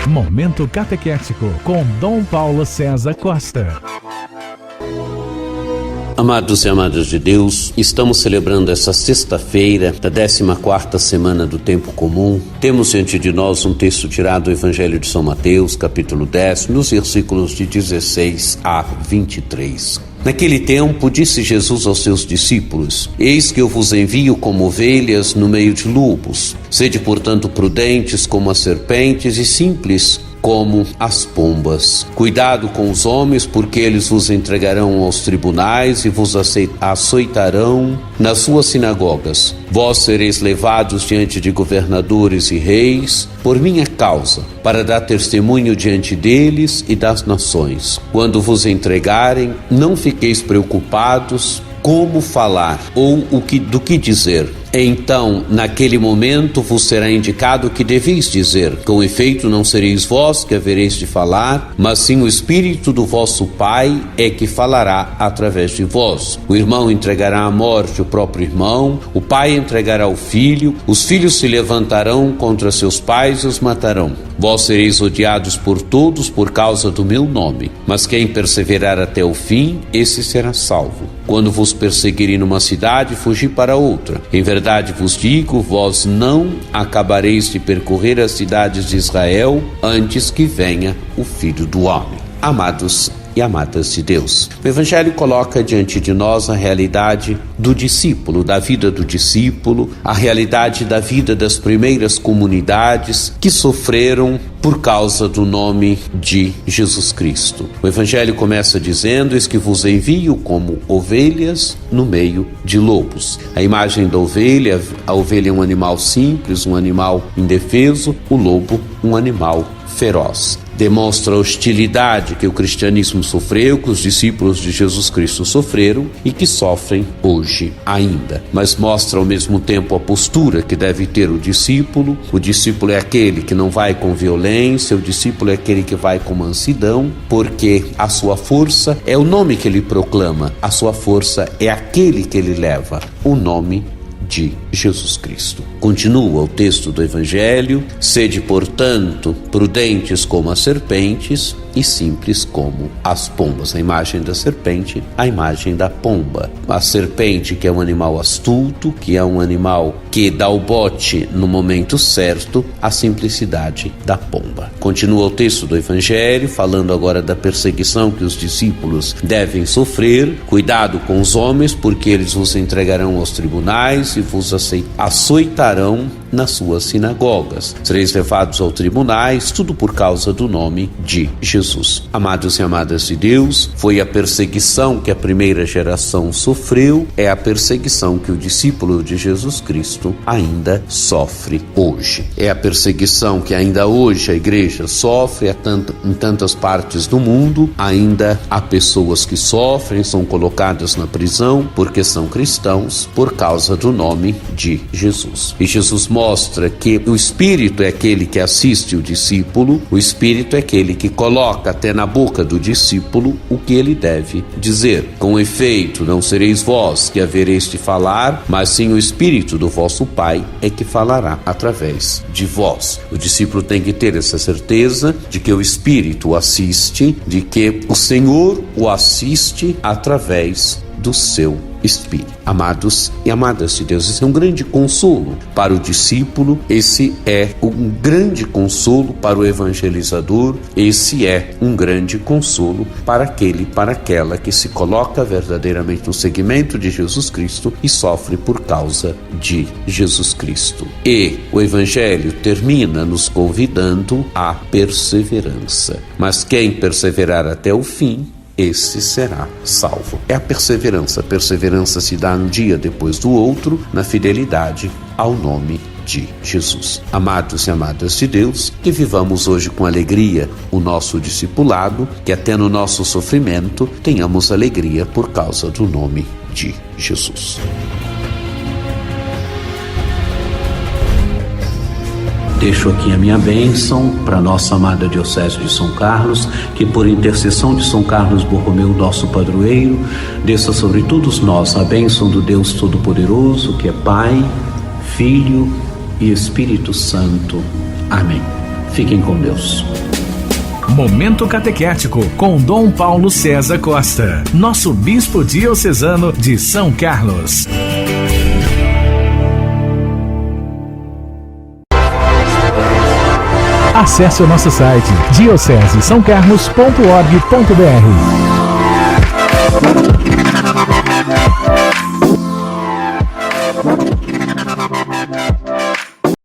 Momento Catequético com Dom Paulo César Costa. Amados e amadas de Deus, estamos celebrando essa sexta-feira da 14ª semana do Tempo Comum. Temos diante de nós um texto tirado do Evangelho de São Mateus, capítulo 10, nos versículos de 16 a 23. Naquele tempo, disse Jesus aos seus discípulos: Eis que eu vos envio como ovelhas no meio de lobos. Sede, portanto, prudentes como as serpentes e simples como as pombas. Cuidado com os homens, porque eles vos entregarão aos tribunais e vos açoitarão nas suas sinagogas. Vós sereis levados diante de governadores e reis por minha causa, para dar testemunho diante deles e das nações. Quando vos entregarem, não fiqueis preocupados como falar ou do que dizer. Então, naquele momento vos será indicado o que deveis dizer. Com efeito, não sereis vós que havereis de falar, mas sim o Espírito do vosso Pai é que falará através de vós. O irmão entregará à morte o próprio irmão, o pai entregará o filho, os filhos se levantarão contra seus pais e os matarão. Vós sereis odiados por todos por causa do meu nome, mas quem perseverar até o fim, esse será salvo. Quando vos perseguirem numa cidade, fugi para outra. Em verdade vos digo, vós não acabareis de percorrer as cidades de Israel antes que venha o Filho do Homem. Amados e amadas de Deus, o Evangelho coloca diante de nós a realidade do discípulo, da vida do discípulo, a realidade da vida das primeiras comunidades que sofreram por causa do nome de Jesus Cristo. O Evangelho começa dizendo: Eis que vos envio como ovelhas no meio de lobos. A imagem da ovelha, a ovelha é um animal simples, um animal indefeso, o lobo um animal feroz. Demonstra a hostilidade que o cristianismo sofreu, que os discípulos de Jesus Cristo sofreram e que sofrem hoje ainda. Mas mostra ao mesmo tempo a postura que deve ter o discípulo. O discípulo é aquele que não vai com violência, o discípulo é aquele que vai com mansidão, porque a sua força é o nome que ele proclama, a sua força é aquele que ele leva, o nome de Jesus Cristo. Continua o texto do Evangelho: Sede, portanto, prudentes como as serpentes e simples como as pombas. A imagem da serpente, a imagem da pomba. A serpente, que é um animal astuto, que é um animal que dá o bote no momento certo, a simplicidade da pomba. Continua o texto do Evangelho, falando agora da perseguição que os discípulos devem sofrer. Cuidado com os homens, porque eles vos entregarão aos tribunais e vos açoitarão nas suas sinagogas. Sereis levados aos tribunais, tudo por causa do nome de Jesus. Amados e amadas de Deus, foi a perseguição que a primeira geração sofreu, é a perseguição que o discípulo de Jesus Cristo ainda sofre hoje. É a perseguição que ainda hoje a igreja sofre em tantas partes do mundo. Ainda há pessoas que sofrem, são colocadas na prisão porque são cristãos por causa do nome de Jesus. E Jesus mostra que o Espírito é aquele que assiste o discípulo, o Espírito é aquele que coloca até na boca do discípulo o que ele deve dizer. Com efeito, não sereis vós que havereis de falar, mas sim o Espírito do vosso Pai é que falará através de vós. O discípulo tem que ter essa certeza de que o Espírito o assiste, de que o Senhor o assiste através do seu Espírito. Amados e amadas de Deus, esse é um grande consolo para o discípulo, esse é um grande consolo para o evangelizador, esse é um grande consolo para aquela que se coloca verdadeiramente no seguimento de Jesus Cristo e sofre por causa de Jesus Cristo. E o Evangelho termina nos convidando à perseverança. Mas quem perseverar até o fim, esse será salvo. É a perseverança. A perseverança se dá um dia depois do outro, na fidelidade ao nome de Jesus. Amados e amadas de Deus, que vivamos hoje com alegria o nosso discipulado, que até no nosso sofrimento tenhamos alegria por causa do nome de Jesus. Deixo aqui a minha bênção para a nossa amada Diocese de São Carlos, que por intercessão de São Carlos Borromeu, nosso padroeiro, desça sobre todos nós a bênção do Deus Todo-Poderoso, que é Pai, Filho e Espírito Santo. Amém. Fiquem com Deus. Momento Catequético com Dom Paulo César Costa, nosso bispo diocesano de São Carlos. Acesse o nosso site diocesesaocarlos.org.br.